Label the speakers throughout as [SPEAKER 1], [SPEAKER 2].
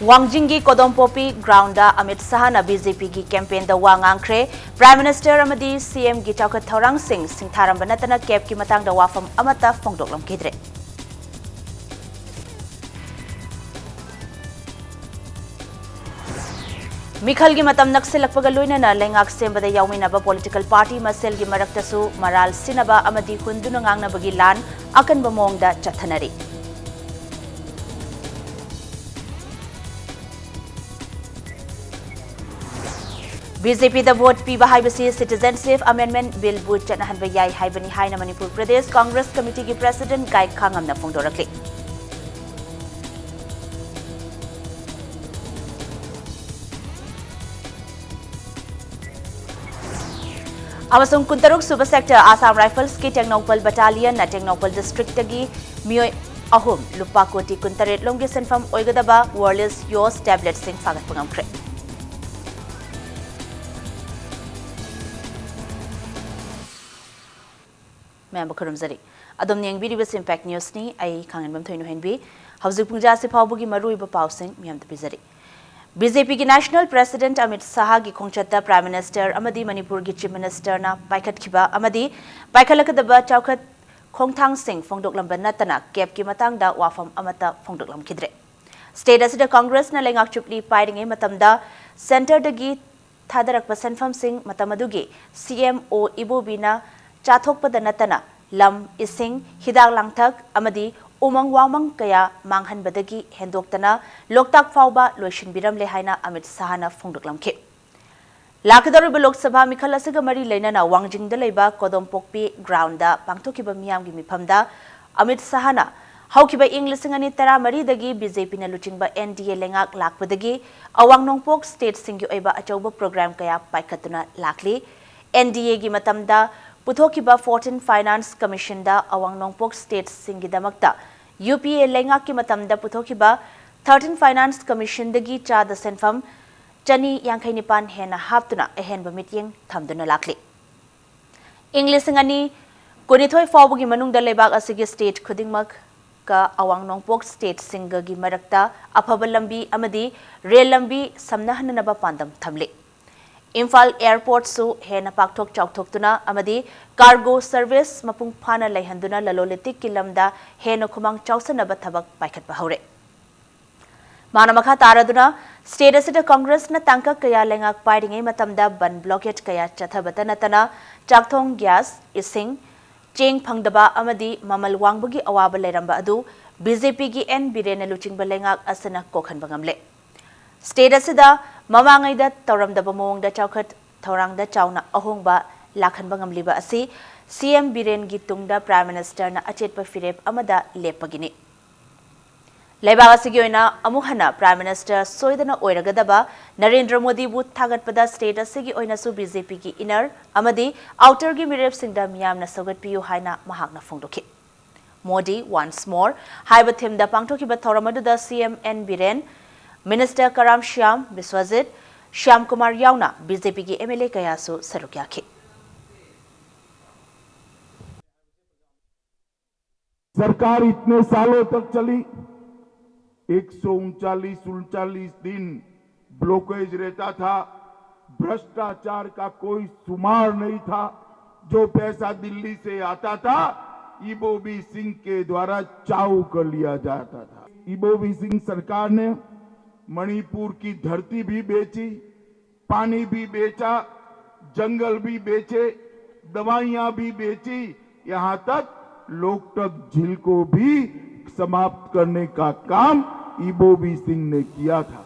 [SPEAKER 1] Wangjingi Kodompopi Grounda Amit Sahana BJP ki campaign da wa ngangkhre Prime Minister amadi CM gi chawkhat thorang sing singtharam banatana cap ki matang da wafam amata phongdoklam khidre Mikhal gi matam nakselakpaga loinana lengak sembada yawminaba political party masel gi maraktasu maral sinaba amadi hunduna ngangnabagi lan akan bamongda chathanari BJP da vote piba haibasi Citizenship Amendment Bill bu chanahanba yai haibani haina Manipur Pradesh Congress Committee ki President Gai Khangamna phongdorakli Amasung Kuntaruk Super Sector Assam Rifles ki Technopal Battalion na Technopal District tagi mioi ahum lupa koti kuntaret lomgi senfam oigadaba wireless yos tablet sing fagat pangamkre Member Kurumzari. Adom Niang Bidibas Impact News ni ay kangen bam thoinu henbi. Hauzik pungja se phawbugi marui ba pausing miyam ta bizari. BJP ki National President Amit Saha gi khongchatta Prime Minister amadi Manipur gi Chief Minister na paikhat khiba amadi paikhalakadaba chawkhat khongthang sing phongdoklam banatana cap ki matang da wafam amata phongdoklam khidre. State asida Congress na lengak chupli pairinge matamda center dagi thadarakpa senfam sing matamadugi CMO Ibobina Chathokpada natana lam ising hidak langthak amadi umang wamang kaya manghan badagi hendoktana loktak fauba loishin biram lehaina Amit Sahana phongdoklam khe Lakador Lok Sabha Mikhal asiga mari leinana Wangjing da leiba Kodompokpi ground da pangthokiba miyam gi mifamda Amit Sahana haukiba Englishingani tara mari dagi BJP na luchingba NDA lengak lakpadagi awang nongpok state singi oiba achauba program kaya paikatuna lakli NDA gi matamda Puthokiba 14 Finance Commission da awang nongpok state singidamakta UPA lengak ki matamda puthokiba 13 Finance Commission dagi cha da senfam chani yangkhai nipan hena haptuna ehenba meeting thamduna lakli English ngani konithoi fawbugi manungda lebak asigi state khudingmak ka awang nongpok state singa gi marakta afaba lambi amadi rail lambi samnahanaba pandam thamli Imphal Airport su hena pakthok chawthoktuna amadi cargo service mapung phana leihanduna lalolitik kilamda hena khumang chawsanaba thabak paikhat bahore Manamakha taraduna state asida Congress na tangka kaya lengak pairinge matamda ban blockade kaya chathabata natana chakthong gas ising cheng phangdaba amadi mamal wangbagi awaba leramba adu BJP gi N Birena luchingba lengak asana kokhanba ngamle State asida mamangai da tawramdaba mawngda chawkhat thorangda chawna ahongba lakhanba ngamliba asi CM Biren gi tungda Prime Minister na achetpa firep amada lepagini Leibag asigi oina amuhana Prime Minister soidana oiragadaba Narendra Modi bu thagatpada state asigi oina su BJP gi inner amadi outer gi mirep singda miyamna sagatpiyu haina mahakna phongdokhi Modi once more haiba themda pangthokiba thoramadu da CM N Biren Minister Karam Shyam Biswajit Shyam Kumar Yauna BJP की MLA कयासु सरुक्याखी
[SPEAKER 2] सरकार इतने सालों तक चली 139 दिन blockage रहता था भ्रष्टाचार का कोई शुमार नहीं था जो पैसा दिल्ली से आता था इबोबी सिंह के द्वारा चाऊ कर लिया जाता था इबोबी सिंह सरकार ने मणिपुर की धरती भी बेची पानी भी बेचा जंगल भी बेचे दवाइयां भी बेची यहां तक लोकटक झील को भी समाप्त करने का काम इबोबी सिंह ने किया था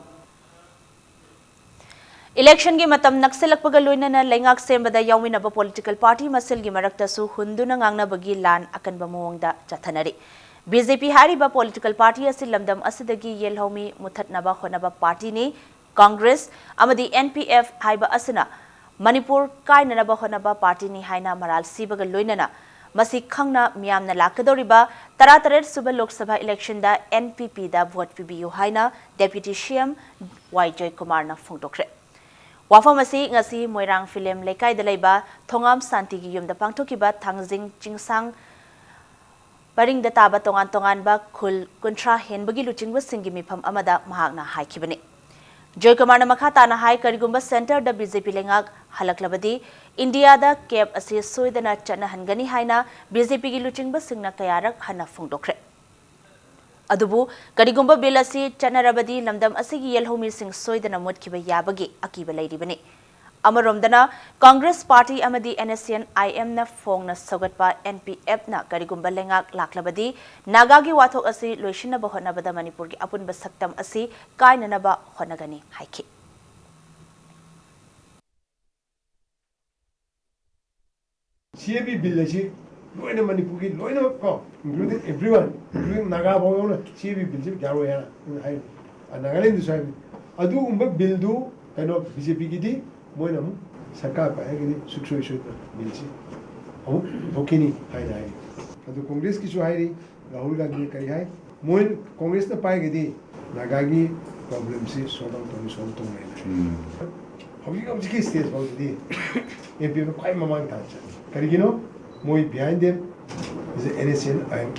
[SPEAKER 1] Election gi matam nakselakpaga loinana lengak sembada yawminaba political party masel gi maraktasu hunduna ngangnabagi lan akanba mawngda chathanari BJP hariba political party asil lamdam asidagi yelhomi muthatnaba khonaba party ni Congress amadi NPF haiba asina Manipur kainanaba khonaba party ni haina maral sibaga loinana masi khangna miyamna lakadoriba 38 suba Lok Sabha election da NPP da vote pibiyu haina Deputy CM Y Joy Kumar na phongdokre Wafam asi ngasi Moirang Film Lekai da leiba Thongam Santi gi yumda pangthokiba Thangjing Chingsang Paring da taba tongan ba khul kuntra henbagi luchingba singi mifam amada mahakna haikibani. Joy Kumar na makata na hai karigumba center da BJP lengak halaklabadi India da cap asi soidana chana hangani haina BJP gi luchingba singna kayarak hana phungdokre. Adubu karigumba bill asi chana rabadi lamdam asigi yelhomi sing soidana mutkiba yabagi akiba lairibani. Amaromdana Congress Party amadi NSCN IM na phong na sogatpa NPF na karigumba lengak laklabadi nagagi wathok asi loishina ba honabada Manipur gi apun basaktam asi kainana ba honagani haiki.
[SPEAKER 3] CAB bill is loina Manipur gi loina ko including everyone including Naga bawona CAB bill ji garo yana hai Nagaland sai adu umba bill du kaino BJP gi di moina mu sarkar pa hai gi sukso isu bill ji au dokini hai hai adu Congress ki su hai ri Rahul Gandhi kari hai moin Congress na pai gi di Naga gi problem si solve to mai Howji ki stage ba di MP no kai mamang ta Karigino, moi behind them is the NSCN IM.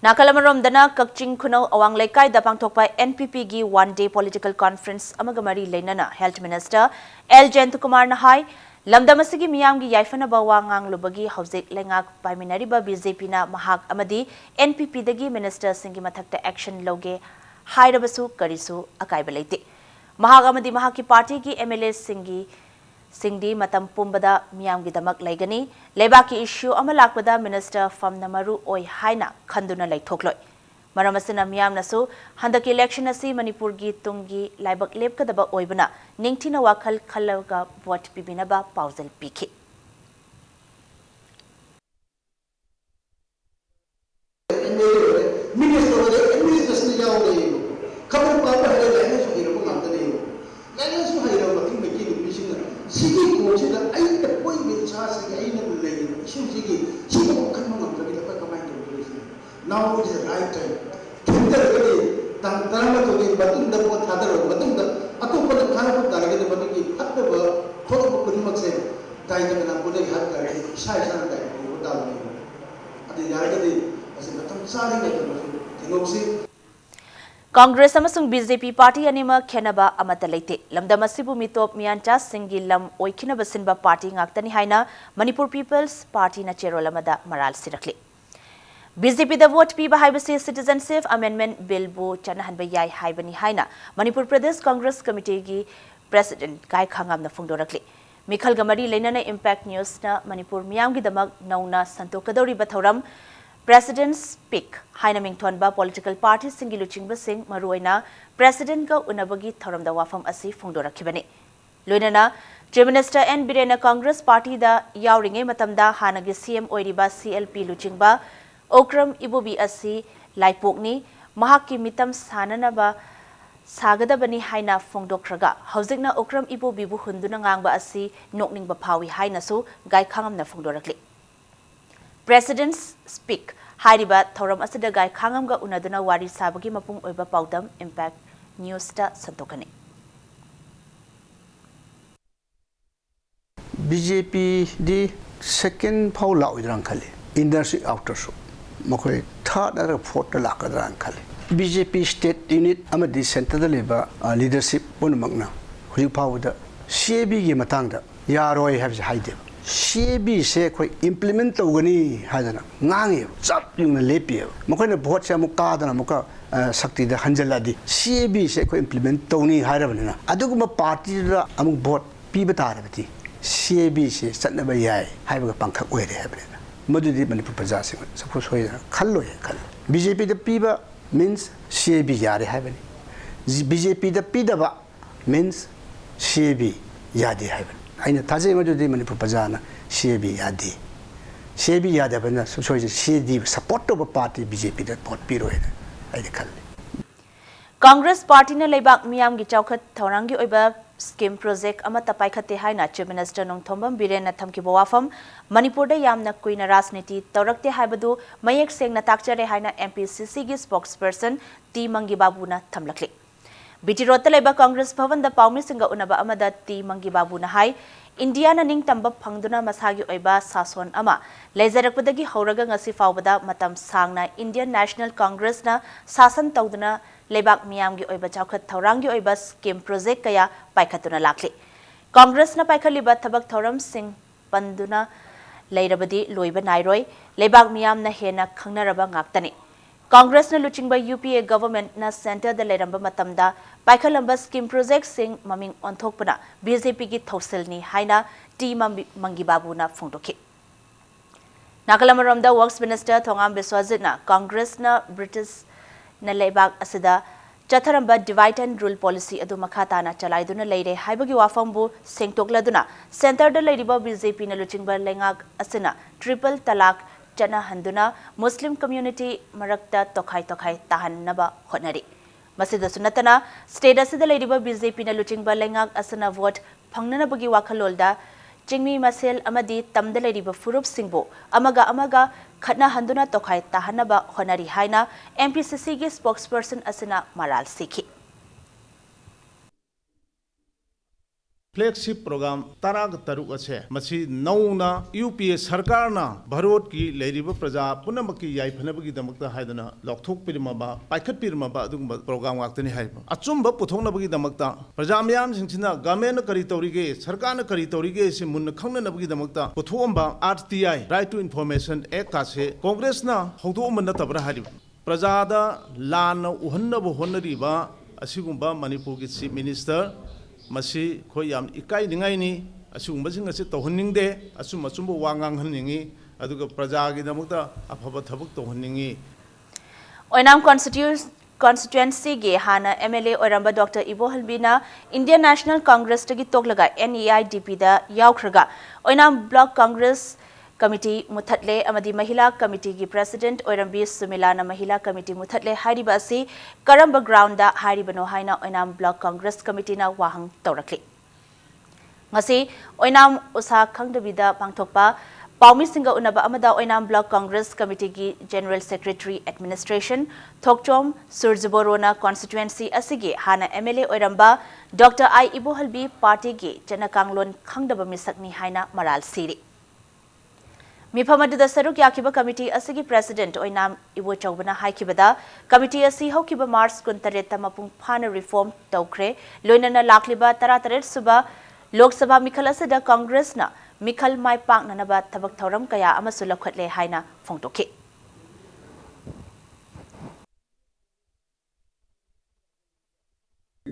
[SPEAKER 1] Nakalamarom dana Kakching Kuno Awang Lekai da pangthokpa NPP gi one-day political conference amagamari leinana Health Minister L. Jentukumar na hai lamdamasigi miyam gi yaifana ba wangang lubagi hojik lengak paiminariba BJP na mahak amadi NPP dagi minister singi mathakta action loge hairabasu karisu akaiba leite. Mahak amadi mahaki party gi MLA Singdi matam pumbada miyam gi damak laigani lebaki issue ama lakpada minister fam namaru oi haina khanduna laithokloi maramasina miyam nasu handak election asi Manipur gi tungi laibak lepkadaba oibana ningthina wakhal khalaga vote pibinaba pausel piki
[SPEAKER 4] Sigi coachida ai the point with charge ai na bulai issue sigi sigi kan mo ngam da ka kamai to now is the right time tender gadi tang tarama to ge batung da ko thadar batung da atu ko khana ko dar ge batung ki hatta ba khodo ko kun makse dai da na ko de hat ka ge sai sai dai ko da ni adi yar ge ase batung sari ge to tinopsi
[SPEAKER 1] Congress amasung BJP party anima khenaba amata leite lamdam asibu mitop miancha singi lam oikhina basinba party ngaktani haina Manipur People's Party na cherolamada maral sirakli BJP the vote piba haibasi citizenship amendment bill bu chanahanba yai haibani haina Manipur Pradesh Congress Committee gi president Kai Khangam na phungdorakli Mikhal Gamari leinana impact news na Manipur miyam gi damak nauna santokadori bathoram President speak haina mingthonba political parties singi luchingba sing maruaina president ga unabagi thoramda wafam asi phungdorakhibani loinana Chief Minister N Birena Congress Party da yawringe matamda hanagi CM oiriba CLP luchingba Okram Ibobi asi laipokni mahakki mitam sananaba sagadabani haina phongdokraga haujikna Okram Ibobi bu hunduna ngangba asi nokningba phawi haina su gai khangamna phongdorakli President speak Hariba Thoram Asada Gai Khangamga Unaduna Wari Sabagi Mapung Oiba Paudam Impact News ta Santokane
[SPEAKER 5] BJP di second Paula Udrankali industry outer so Mokoi third or fourth Lakadarankali BJP state unit Amadi Center the Liba leadership Bunamagna Huri Powder CAB Matanga Yaroi has hide CAB se koi implement togani hadana ngangi chap yung na lepi makoi na bhot se amuka dana amuka sakti da hanjaladi CAB se koi implement toni harabani na aduguma party da amuk bhot piba tarabati CAB se chatnaba yai haibaga pangkhak oire habani madudi Manipur praja sing suppose hoya khallo ya khal BJP da piba means CAB yare habani BJP da pidaba means CAB yade habani aina taje madudi Manipur pajana CAB yadi CAB yadabana so CAB support to party BJP that vote piro ena aide khal
[SPEAKER 1] Congress Party na leibak miyam gi chawkhat thorangi oiba scheme project ama tapai khate haina Chief Minister Nongthombam Birena thamki bawafam Manipur da yamna kuina rajniti tawrakte haibadu mayek sengna takchare haina MPCC gi spokesperson T Mangi Babu na thamlakli BT Road ta leba Congress Bhavan da Paumi Singa Unaba Amada T Mangi Babu na hai India na ning tamba phangduna masagi oiba sason ama leizarakpadagi horaga ngasi fawbada matam sangna Indian National Congress na sasan tawduna lebak miyamgi oiba chawkhat thaurangi oiba scheme project kaya paikhatuna lakli Congress na paikhaliba thabak thoram sing panduna leirabadi loiba nairoi lebak miyam na hena khangnaraba ngaktani Congress na luchingba UPA government na center da leiramba matamda paikhalamba scheme project sing maming onthokpana BJP gi thausilni haina T Mangi Babu na phongdoki Nakalamaramda Works Minister Thongam Biswajit na Congress na British na lebak asida Chatharamba divide and rule policy adu makhata na chalaiduna leire haibagi wafambu sengtokladuna center da leiriba BJP na luchingba lengak asina triple talak Jana Handuna Muslim community Marakta Tokai Tahanaba Honari. Masida Sunatana, state asida ladiba BJP na luchingba lengak asana vote pangnana bagi wakalolda, Jingmi Masel Amadi Tamda ladiba Furup Singbo, Amaga Khatna Handuna Tokai Tahanaba Honari Haina, MPCC gi spokesperson asana Maral Sikhi.
[SPEAKER 6] Flagship program तराग तरुक असे मसी नौना UPA सरकार ना भारत की लेरिब प्रजा पुनमकी याइफनबगी दमकता हाइदना लौथोक पिरमबा पाइखत पिरमबा अदुगम programme वाक्तनी HYBE अचुम्ब पुथोंनबगी दमकता प्रजा म्याम सिंगसिना गवर्नमेंट करी तौरिगे सरकार न करी तौरिगे से मुन्न खंगनबगी दमकता पुथोंबा RTI right to information act कासे कांग्रेस ना हौदोम नतबरा हाइब प्रजादा लान उहन्नब होनरिबा असिगुम्बा मणिपुर की चीफ मिनिस्टर मसी खोय याम इकाई निंगाइनी असुगुम्बसिंग असे तौहन्निंगदे assume असुम्ब वांगांग हन्निंगी अदुगा प्रजागी दमकता अफब थबक तौहन्निंगी
[SPEAKER 1] ओइनाम constituency ge hana MLA Oramba Dr. Ibo Halbina Indian National Congress tagi toklaga NEIDP da yaukhraga oinam block Congress Committee Muthatle Amadi Mahila Committee gi President Oirambi Sumilana Mahila Committee Muthatle Hariba asi Karamba ground da Haribano Haina Oinam Block Congress Committee na wahang taurakli Ngasi Oinam usa khangdabida pangthokpa Paumi Singa Unaba Amada Oinam Block Congress Committee gi General Secretary Administration Thokchom Surjaborona constituency asigi hana MLA Oiramba Dr. I Ibo Halbi party gi Janakanglon khangdaba misakni haina maral siri Miphamadu Saruk Yakiba Committee asigi President Oinam Iwo Chaubana Haikibada Committee asi Hokiba Mars Kuntareta Mapung Phana reform Taukre Loinana Lakliba Tarataret Suba Lok Sabha Mikhal asida Congress na Mikhal Mai Pak Nanaba Tabak Thoram Kaya Amasula Khatle Haina Phongtoki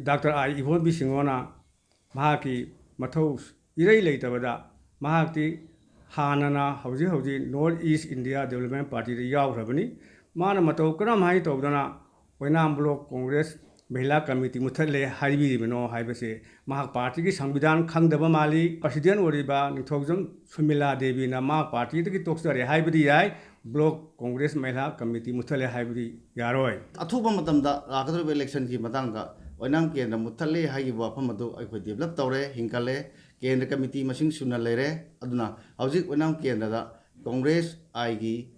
[SPEAKER 7] Dr. I Ivo Bisingona Mahaki Matos Irei Latabada Mahaki Hanana Hauji North East India Development Party the Yaw Rabani Mana Mato Karamai Tobdana Wenam Block Congress Mahila Committee Mutale Haribi Mino Hibase Mahak Party Sambidan Kang Mali President Oriba Nitogum Sumila Devi Nama Party the Toxari Hibidi Block Congress Mahila Committee Mutale Hibidi Yaroi
[SPEAKER 8] Atuba Matamda Rakadu election ki Matanga Onam Ken the Mutale Haiba Pamado I could develop Tore Hinkale Ken the committee machine sooner later Aduna Howsit Onam Ken the Congress Igi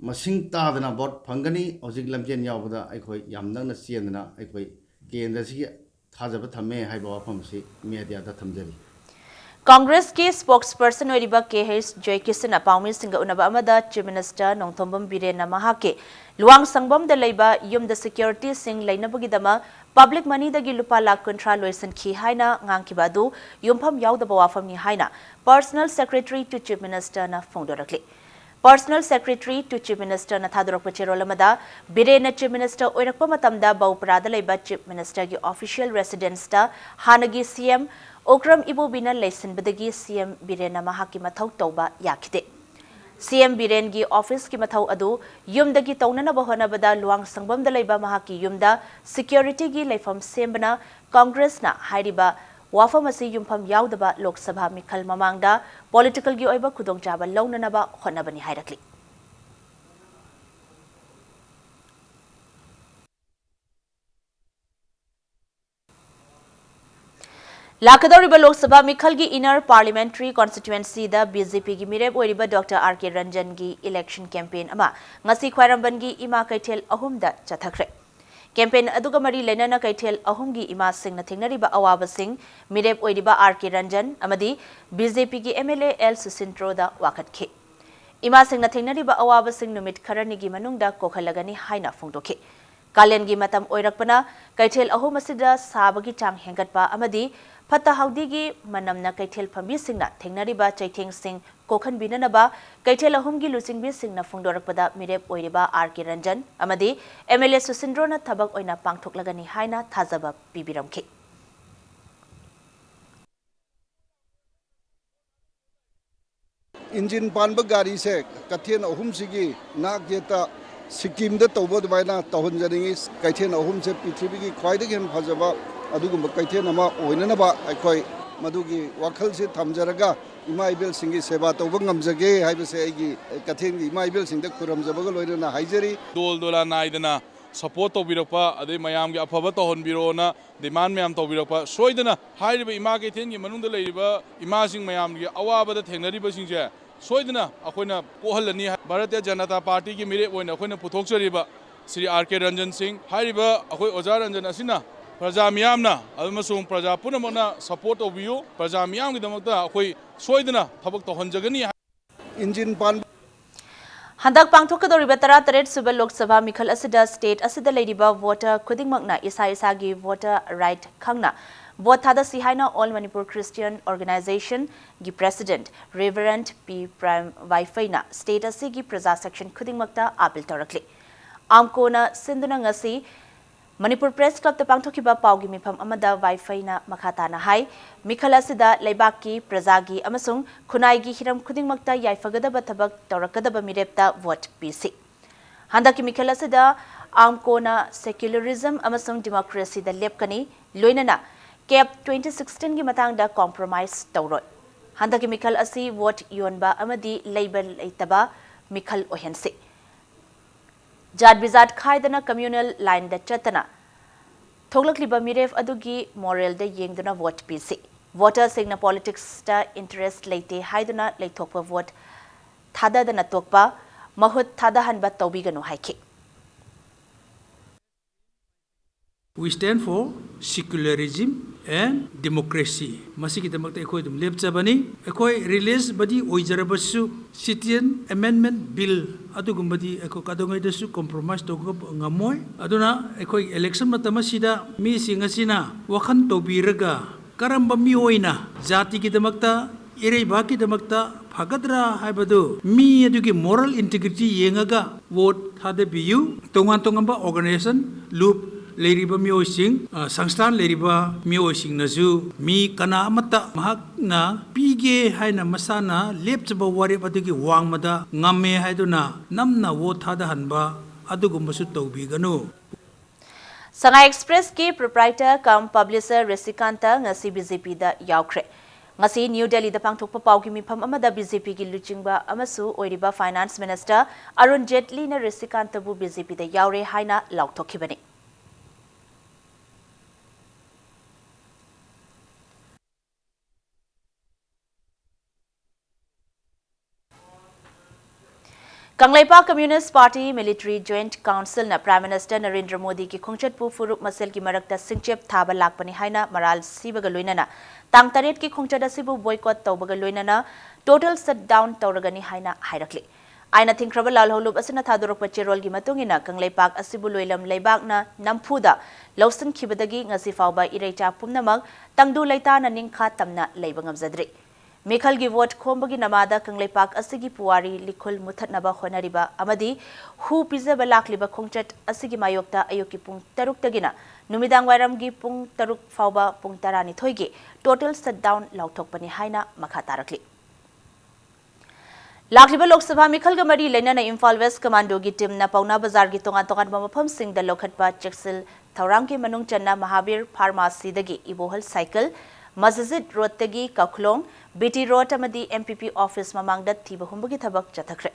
[SPEAKER 8] Machine Tadana bought Pangani Ozik Lamjan Yavada I quite Yamdana Sienna I quite Ken the Sea Tazabatame Haiba Pamsi Media Tamjari
[SPEAKER 1] Congress ke spokesperson Oriba KH Joy Kisana Paumi Singa Unaba Amada Chief Minister Nongthombam Birena Mahake Luang Sangbam the Laiba Yum the security sing Lainabugidama Public money the Gilupa La Contra Loisan Ki Haina Ngankibadu Yumpam Yaw the Bawafam Ni Haina Personal Secretary to Chief Minister na Phongdorakli Personal Secretary to Chief Minister na Thadorok Pacherolamada Birena Chief Minister Oirakpa Matamda Bauprada Laiba Chief Minister gi official residence ta Hanagi CM Okram Ibo Bina Lesin Badagi CM Birena Mahaki Mathau Toba Yakide. CM Biren gi office ki Mathau Adu, Yumdagi Taunana Bahona Bada Luang Sangbam the Laiba Mahaki Yumda, security gi Laifam Sembana, Congress na Hariba, Wafamasi Yumpam Yaudaba Lok Sabha Mikhal Mamangda, political gi Oiba Kudong Jaba Launanaba Honabani Hairakli. Lakadoriba Lok Sabha Mikhal gi inner parliamentary constituency the BJP gi Mireb Oriba Dr. R.K. Ranjan gi election campaign ama ngasi khwairamban gi ima kaithel ahumda chathakre Campaign aduga mari lenana kaithel ahumgi ima singna thengnariba awaba sing mirep oidiba RK Ranjan amadi BJP ki MLA L Susintro da wakatke. Ima singna thengnariba awaba sing numit kharanigi manungda kokhalagani haina phongdokhe. Kalengi matam oirakpana kaithel ahum asida sabagi chang hengatpa amadi Phata haudigi manamna kaithel phambi singna thengnariba chaitheng sing kokhan binanaba kaithel ahumgi lusingbi singna phongdorakpada mirep oiriba RK Ranjan amadi MLA Susindrona thabak oina pangthoklagani haina thajaba pibiramkhe.
[SPEAKER 9] Engine panba gari se kathen ahum sigi nak jeta Sikkim da tawba baina tahun jaringi kaithen ahum se prithvi gi khwaidagi hem phajaba adugum kaithen ama oinana ba akhoi madugi wakhal se thamjaraga ima ibel singi seba tawba ngamjage haibase aigi kathen gi ima ibel singda kuramjaba ga loina haijari
[SPEAKER 10] dol dola naidana support to birakpa ade mayam gi afaba to hon birona demand mayam to birakpa soidana hairiba ima ke then gi manung da leiba ima sing mayam gi awaba da thengnariba singje soidana akoina kohalani Bharatiya Janata Party ki mire oina akoina puthokchariba Sri RK Ranjan Singh hairiba akoi Oja Ranjan asina praja miyamna amasung praja punamana support obiyu praja miyam gi damakta akoi soidana thabak to honjagani
[SPEAKER 9] engine pan
[SPEAKER 1] Handak pangthokadoriba tara taret suba Lok Sabha mikhal asida state asida leidiba voter khudingmakna isa gi voter right khangna vote thada sihaina All Manipur Christian Organization gi president Reverend P Prime Waifaina state asigi praja section khudingmakta appeal torakli amkona sinduna ngasi Manipur Press Club ta pangthokiba paugi mifam amada Waifaina makhatana hai mikhal asida leibaki prajagi amasung khunai hiram khudingmakta yaifagadaba thabak torakadaba mirepta vote pc handaki mikhal asida amkona secularism amasung democracy da lepkani loinana Cap 2016 gi matangda compromise tawroi handaki mikhal asi vote yonba amadi label leitaba mikhal ohense Jad bizat khaidana communal line da chatana thoglakliba miref adugi moral da yengduna vote pc voter singna politics ta interest leite haiduna leithokpa vote thada dana tokpa mahut thada hanba tawbiganu haike
[SPEAKER 11] We stand for secularism and democracy. Masih kita makta ekoi dum lepchabani ekoi release badi oijarabasu citizen amendment bill adugum badi eko kadongai dasu compromise to ngamoy aduna ekoi election matamasida mi singasina wakhan tobiraga karamba mi oina jati kidamakta irei baki damakta phagadra haibadu mi adugi moral integrity yengaga vote thade biu tongan tongamba organization loop Leriba miosing sangstan leriba miosing nazu mi kana amata mahakna pige haina masana lepchaba wari adugi wangmada ngamme haiduna namna wo thada hanba adugumbasu tawbiganu
[SPEAKER 1] Sanga Express ki proprietor cum publisher Resikanta ngasi BJP da yaukre ngasi New Delhi da pangthokpa paugi mifam amada BJP ki luchingba amasu oiriba finance minister Arun Jaitley na Resikanta bu BJP da yaure haina laukthokibani Kanglaipa Communist Party Military Joint Council na Prime Minister Narendra Modi ki khongchatpu furuk masel ki marakta singchep thaba lakpani haina maral sibaga loinana tang taret ki khongchat asibu boycott tawbaga loinana total shutdown tawragani haina hairakli aina thingkraba lal holub asina thadorokpa cherol gi matungina Kanglaipak asibu loilam leibakna nampuda lawsan khibadagi ngasi fawba ireita pumnamak tangdu leita na ningkha tamna leiba ngamjadri Mikhal gi vote khombagi namada Kanglaipak asigi puwari likhul muthatnaba honariba amadi hu pizaba lakliba khongchat asigi mayokta ayoki pung 6 tagina numidang wairam gi pung 6 fawba pung 12 gi total shutdown lauthokpani haina makha tarakli Lakliba Lok Sabha Mikhal ga mari leinana Imphal West Commando gi team na Pauna Bazar gi tongan mafam sing da lokhatpa cheksil thauram gi manung channa Mahabir Pharmacy dagi ibohal cycle Masjid Road tagi Kaklong BT Road amadi MPP office mamangda thiba humbagi thabak chathakre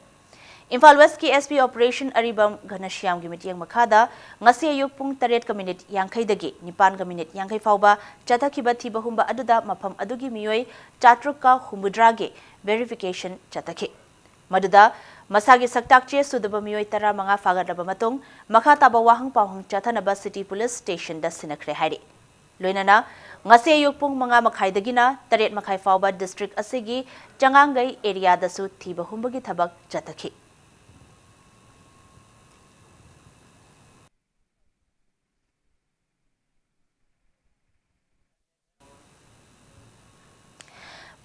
[SPEAKER 1] Imphal West ki SP operation aribam Ghanashyam gi mitiyang makhada ngasi ayuk pung 3 yankhai dagi 9 yankhai fawba chathakhiba thiba humba aduda mafam adugi miyoi chatruk ka humudra ge verification chathakhe Maduda masagi saktak che sudaba miyoi tara manga fagadaba matung makha taba wahang pawang chathanaba city police station da sinakre hairi. Loinana ngase ayuk pung mga makhaidagina taret makhai fawba district asigi changangai area da su thiba humbagi thabak chatakhi.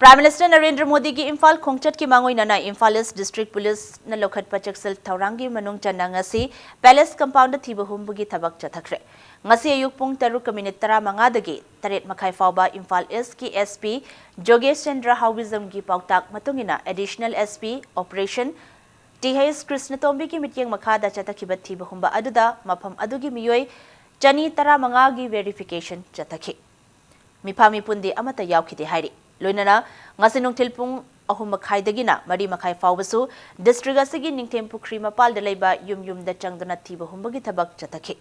[SPEAKER 1] Prime Minister Narendra Modi ki Imphal khongchat ki mangoi nana Imphal East District Police na lokhat pachaksel thaurangi manung channa ngasi Palace Compound thiba humbugi thabak chathakre. Ngasi ayuk pung 7:15 dagi taret makhai fawba Imphal East ki SP Jogesh Chandra Howizam gi pautak matungina Additional SP Operation THS Krishna Tombi ki mityeng makhada chatakhiba thiba humba aduda mafam adugi miyoi chani 15 gi verification chatakhi. Mifami pundi amata yawkhide hairi. Loinana ngasinong tilpung ahum makhaidagina mari makhai fawbasu district asigi ningthem pukri mapal da leiba yum da changdana thiba humbagi thabak chatakhi.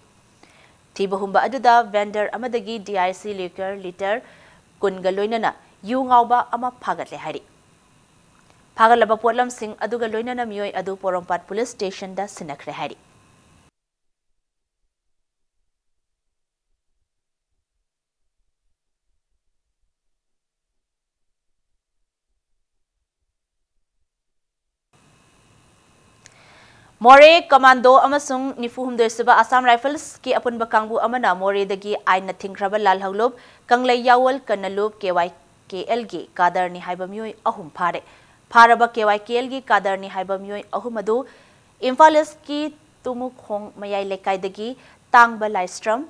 [SPEAKER 1] Thiba humba aduda vendor amadagi DIC liquor liter kunga loinana yu ngawba ama phagat le hairi. Phagalaba potlam sing aduga loinana miyoi adu Porompat police station da sinakre hairi. More Commando amasung nifuhumdoi suba Assam Rifles ki apunba kangbu amana More dagi aina thingkraba lal haulob kanglai yawal kanalub KYKL gi kadar ni haiba miyoi ahum phare pharaba KYKL gi kadar ni haiba miyoi ahum adu Imphal East ki tumu khong mayai lekai dagi tangba laistram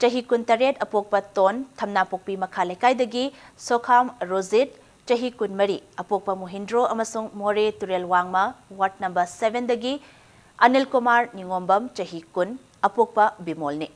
[SPEAKER 1] chahi kuntaret apokpa ton thamna pokpi makha lekai dagi sokham rozit chahi kunmari apokpa mohindro amasung More turel wangma ward number 7 dagi Anil Kumar Ningombam chahi kun apokpa bimolni.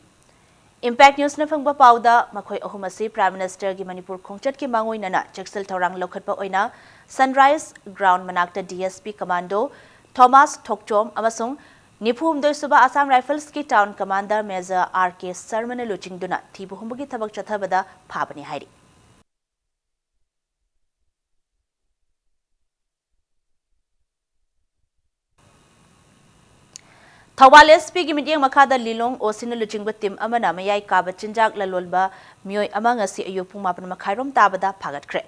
[SPEAKER 1] Impact News na phangba pauda makhoi ahumasi Prime Minister gi Manipur khongchat ki mangoi nana cheksel thaurang lokhatpa oina Sunrise Ground manakta DSP Commando Thomas Thokchom amasung nifumdoi suba Assam Rifles ki Town Commander Major RK Sarmane luchingduna thibu humbagi thabak chathabada phabani hairi. Thawal SP gi midyeng makhada lilong o sinuluchingba tim amana mayai kaba chinjak lalolba miyoi ama ngasi ayuk pung 8 makhairom tabada phagatkre.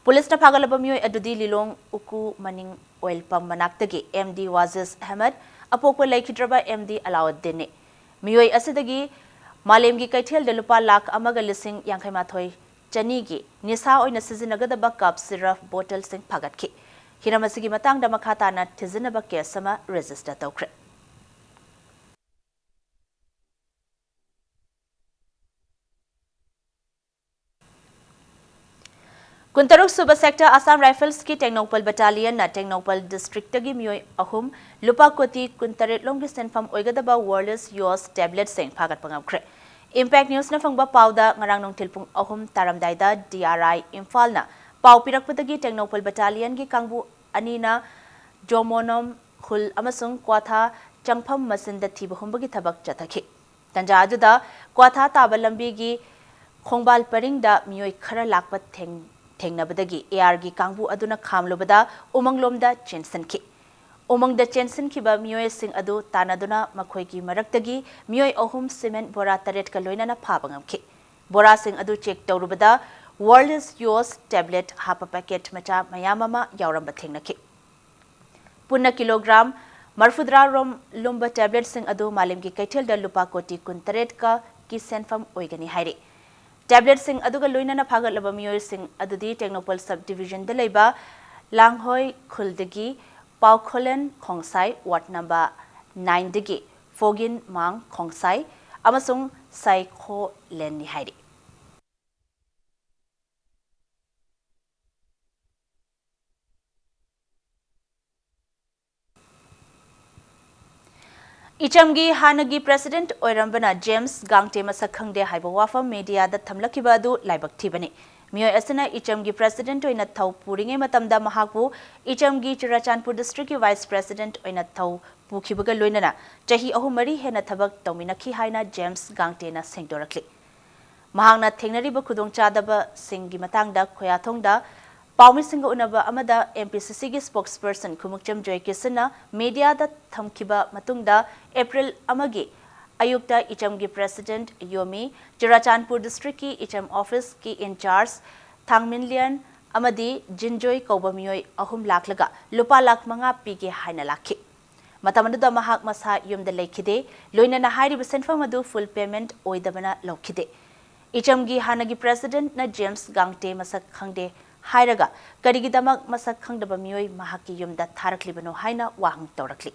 [SPEAKER 1] Police na phagalaba miyoi adudi lilong uku maning oil pump manaktagi MD Wazis Ahmed apokwa laikhidraba MD Alauddin ne. Miyoi asidagi malem gi kaithel de lupa lakh amaga lising yangkhai mathoi chani gi nisa oina sizinagadaba cup syrup bottle sing phagatki. Hiramasigi matang da makhata na thizinaba case sama register tawkre. Kuntaruk Suba Sector Assam Rifles ki Technopal Battalion na Technopal District tagi miyoi ahum lupa koti kuntaret long distance from oigadaba wireless US tablet sing phagat pangapkre. Impact News na phangba pauda ngarang nong tilpung ahum taramdaida DRI Imphal na pau pirakpatagi Technopal Battalion gi kangbu anina Jomonom Khul amasung Kwatha changpham masinda thiba humbagi thabak chathakhi. Tanja aduda Kwatha tabalambi gi khongbal paringda miyoi khara lakpa Tengnabadagi AR gi kangbu aduna khamlobada umanglomda chensan ki. Umangda chensan ki ba miyoi sing adu tanaduna makhoi ki maraktagi miyoi ahum cement bora taret ka loinana phabangam ki. Bora sing adu check tawrubada wireless US tablet hapa packet macha mayamama yauramba thengna ki. Punna kilogram marfudra rom lumba tablet sing adu malim ki kaithel da lupa koti kun taret ka ki senfam oigani hairi. Tablet sing aduga loinana phagalaba miyoi sing adudi Technopal subdivision da leiba Langhoi Khuldagi Paukholen Khongsai ward number 9 dagi Fogin Mang Khongsai amasung Sai Kho Len ni hairi. Ichamgi Hanagi President Oirambana James Gangte Masakhangde Haiba Wafam Media da Thamlakiba adu Laibak Thibani. Miyoi asana Ichamgi President Oina Thau Puringe Matamda Mahakbu Ichamgi Churachandpur District Vice President Oina Thau Pukhibaga Loinana Chahi Ahumari Hena Thabak Tauminaki Haina James Gangte na Sengdorakli. Mahangna Thengnariba Khudong Chadaba Singgi Matangda Khoyathongda Paumising unaba amada MPCC gi spokesperson Khumukcham Joykisana media da thamkiba matungda April amagi Ayukta Ichamgi President Yomi Churachandpur District ki Icham Office ki in charge Thangminlian amadi Jinjoy Kaubamyoy ahum laklaga lupa lak manga pige haina lakhi Matamanduda mahak masa yumda laikide loina na hairi senfam madu full payment oidabana laukide Ichamgi hanagi President na James Gangte masak khangde hairaga karigidamak masak khangdaba myoy mahaki yumda tharaklibano haina wahang tawrakli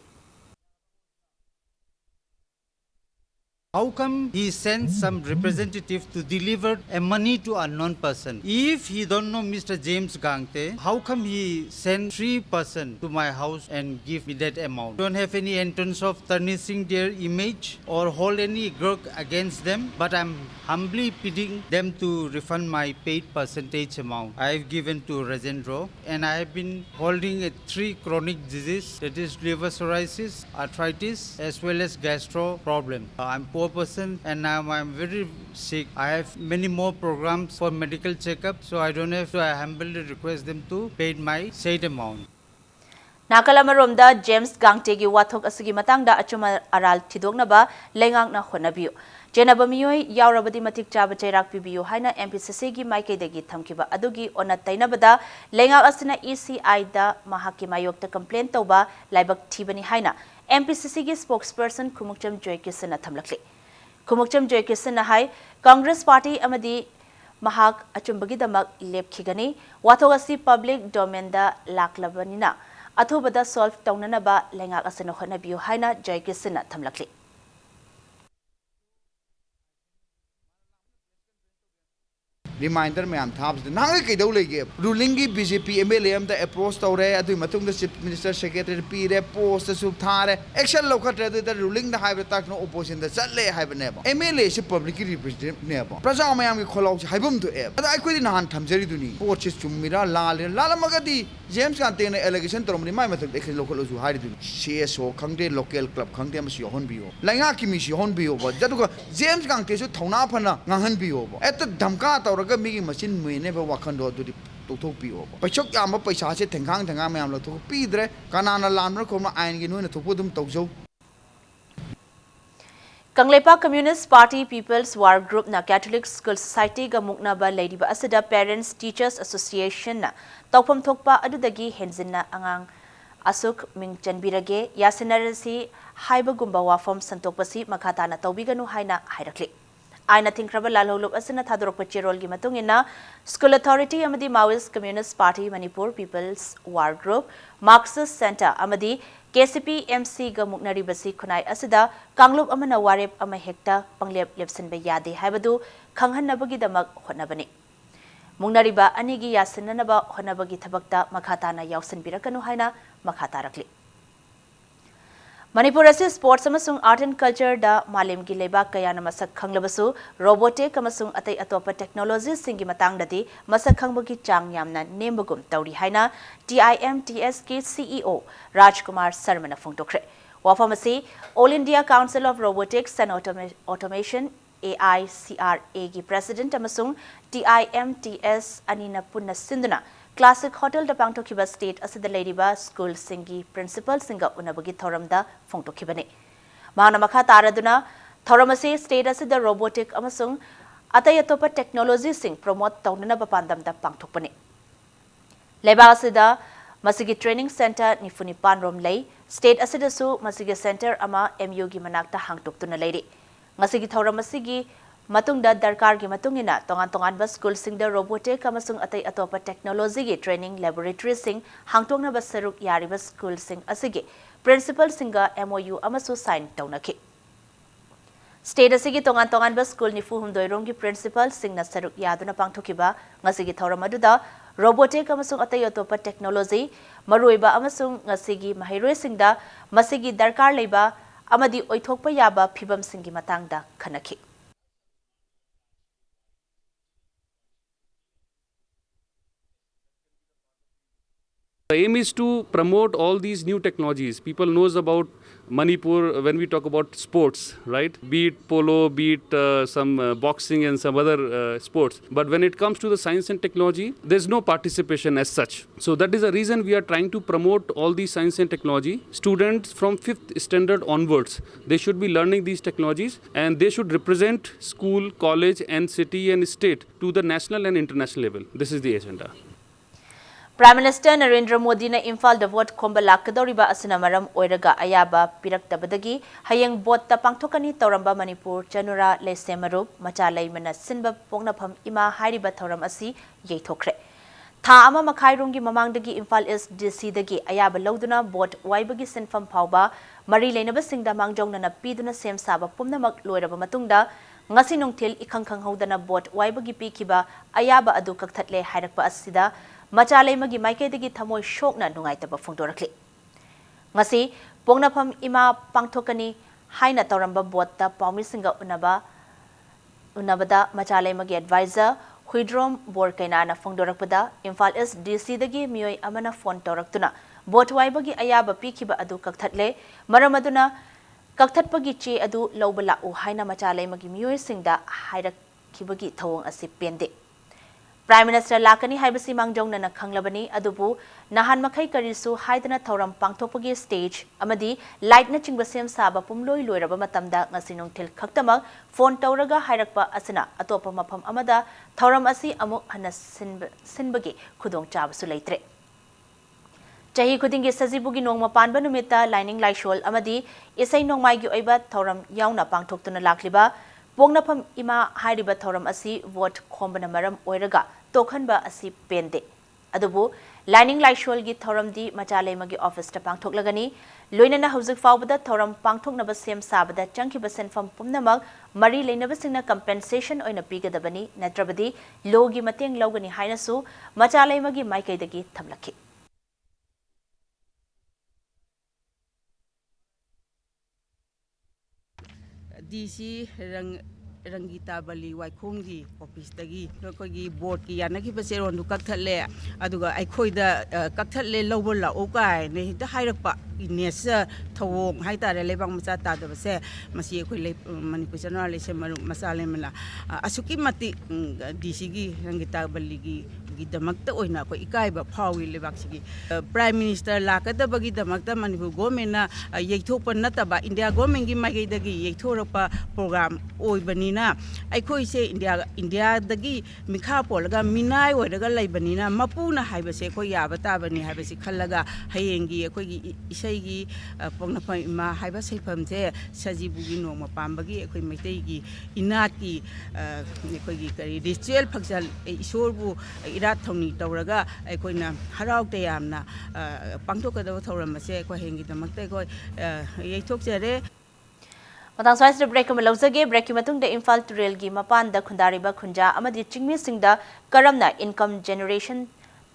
[SPEAKER 12] How come he sends some representative to deliver a money to a non-person? If he don't know Mr. James Gangte, how come he send 3 person to my house and give me that amount? Don't have any intention of tarnishing their image or hold any grudge against them, but I'm humbly pleading them to refund my paid percentage amount I have given to Rajendra, and I have been holding 3 chronic diseases, that is liver cirrhosis, arthritis, as well as gastro problem. I'm poor person and now I'm very sick. I have many more programs for medical checkup, so I don't have to. I humbly request them to pay my said amount.
[SPEAKER 1] Nakalamaromda James Gangte gi wathok asigi matangda achuma aral thidoknaba lengang na honabiu Jenaba miyoi yaurabadi matik chaba chairak pibiu haina MPCC gi maikaidagi thamkiba adugi ona tainabada lengang asina ECI da mahaki mayokta complaint toba laibak thibani haina MPCC gi spokesperson Khumukcham Joykisana thamlakli Khumukcham Joykisana hai Congress Party amadi mahak achumbagi damak lepkhigani wathok asi public domain da laklabanina athobada solve taunanaba lengak asana honabiu haina Joykisana thamlakli
[SPEAKER 13] Reminder ma'am था नांगे कईदौ लेगे ruling की BJP MLA अमदा approach तौरे अदुई मतुंग chief minister secretary पीरे पोस्ट सु थारे एक्शन लौखट्रे अदुई रूलिंग दा हाइब ताकनो ओपोजिशन दा चले हाइबनेबो एमएलए से पब्लिक की रिप्रेजेंटेटिव नेबो प्रजा मयाम की खोलाउ से हाइबम तो एब अदा अखोई नहान थमजरी दुनी पोस्ट से चुम्मिरा लालमगदी जेम्स कांते ने एलिगेशन तोरमनि माय मतुंग एक्शन लौखलो सु हाइरि दुनी सीएसओ खंगदे लोकल क्लब खंगदे मसि होन बियो लाइंगा की मिसि होन बियो बो जदुगा जेम्स कांते सु थौना फना nganhan biyo bo et dhamka tawraga migi machine muine ba wakhando dudi tokthok biyo bo paisok yamba paisa se thengkhang thenga mayam lo thok pidre kanana lamra khomna ain gi noina thokpo dum tawjau
[SPEAKER 1] Kanglepa Communist Party People's War Group na Catholic School Society ga mukna ba lady ba asida Parents Teachers Association na tawpham thokpa adudagi henjinna angang asuk mingchanbirage yasinarasi haiba gumba wafam santokpasi makhata na tawbiganu haina hairakli Aina Thinkraba Lalholop Asana Thadrok Pachirol Gimatungina, School Authority Amadi Maoist Communist Party Manipur People's War Group, Marxist Center Amadi, KCP MC Gamuknari Basi Kunai Asida, Kanglup Amana Warep Amahekta, Panglep Lepsen Bayadi Habadu, Kanghan Nabagi Damak Honabani. Mungnariba Anigi Yasinanaba Honabagi Tabakta, Makatana Yausen Birakanu Haina, Makatarakli. Manipur asi sports amasung art and culture da malim gi lebak kayana masak khanglabasu robotic amasung atai atopa technology singi matang dati masak khangbagi chang yamna nembagum tawri haina TIMTS ki CEO Rajkumar Sarmana phongtokre wafamasi All India Council of Robotics and Automation AICRA gi president amasung TIMTS anina punna sinduna Classic Hotel da Pangtokiba State asida Ladiba School Singi Principal Singa Unabagi Thoramda Fongtokibane. Mahana Makha Taraduna, Thoramasi State asida Robotic Amasung, Atayatopa Technology Sing promote Taunana Bapandam da Pangtokpane. Leba asida Masigi Training Center Nifuni Panrom Lay, State asida su Masigi Center ama MUG Manakta Hangtoktuna Lady. Masigi Thoramasigi Matungda darkar gi matungina tongan ba school sing da robotic amasung atai atopa technology gi training laboratory sing hangtongna ba saruk yari ba school sing asigi principal singa MOU amasu sign taunaki state asigi tongan ba school ni fu humdoirong gi principal sing na saruk yaduna pangthokiba ngasigi thoramadu da robotic amasung atai atopa technology maruiba amasung ngasigi mahiroi sing da masigi darkar leiba amadi oithokpa yaba phibam singi matangda khanaki
[SPEAKER 14] The aim is to promote all these new technologies. People knows about Manipur when we talk about sports, right? Be it polo, be it some boxing and some other sports. But when it comes to the science and technology, there's no participation as such. So that is the reason we are trying to promote all these science and technology. Students from 5th standard onwards, they should be learning these technologies and they should represent school, college and city and state to the national and international level. This is the agenda.
[SPEAKER 1] Prime Minister Narendra Modi na Imphal da vote khomba lakadoriba asina maram oiraga ayaba piraktabadagi hayeng vote ta pangthokani tauramba Manipur Chanura Lesemarup machalai mana sinba pongnafam ima hairiba thauram asi yeithokre tha ama makhairungi mamangdagi Imphal East DC dagi ayaba loduna vote waibagi sinfam phauba mari leinaba singda mangjongna na piduna sem saba pumnamak loiraba matungda ngasi nongthil ikhangkhang hodana vote waibagi pikiba ayaba adu kakthatle hairakpa asida Machalay magi maikay thamoy shok na nungay taba fungdorakli. Ngasi, pongnafam ima pangthokani hay na tauramba bota paumisinga unabada machalay magi advisor Huidrom Borkaina na fungdorakpada Imphal East DC dagi miyoy amana phone tawraktuna botway bagi ayaba pikiba adu kakthatle maramaduna kakthatpagi chi adu lawbala u hay na machalay magi miyoy singda hayrakibagi thawong asi pende. Prime Minister Lakani haibasi mangjongna na khanglabani adubu nahan makai karisu haidana thauram pangthokpagi stage amadi light na chingbasem saba pumloi loiraba matamda ngasinong thil khaktamak phone tawraga hairakpa asina atopa mafam amada thauram asi amuk hana sinbagi khudong chabasu leitre chahi khudingi sajibugi nongma panba numita lining laishol amadi isai nongmai gi oiba thauram yauna pangthoktuna lakliba Pongnafam ima hairiba thauram asi vote khombana maram oiraga tokhanba asi pende adubu lining laishol gi thauram di machalay magi office ta pangthoklagani loinana hawjik fawbada thauram pangthoknaba sem sabada changkiba senfam pumnamak mari leinaba singna compensation oina pigadabani natrabadi logi mateng lawgani hainasu machalay magi maikaidagi thamlakhi
[SPEAKER 15] DC Rangita Bali Waikungi office tagi kogi board ki yanaki paseron du kakthale aduga aikhoida kakthale lawbola okai ne hita hairakpa inesa thawong haitare lebang macha ta da base masi khoi Manipur Chanura Lesemarup masale mala asuki mati DC gi Rangita Bali gi damakta oina ko ikaiba phawi lebak sigi Prime Minister lakadabagi damakta Manipur government na yeithokpa nataba India government gi magai dagi yeithorapa program oibanina aikhoi se India dagi mikha polaga minai oiraga leibanina mapuna haibase ko yaba tabani haibase khallaga hayengi akhoi gi isai gi pongnafam ima haiba saifam se sajibugi nongma pambagi akhoi maitai gi inat ki akhoi gi kari ritual phaksal isorbu thongni tawraga aikoina harau tayamna pangthokadaba thauramase ko hengi damakte ko yeithokjare
[SPEAKER 1] Matang swais break ma lawjage break matung de Imphal Turel gi mapan da khundariba khunja amadi chingmi singda karamna income generation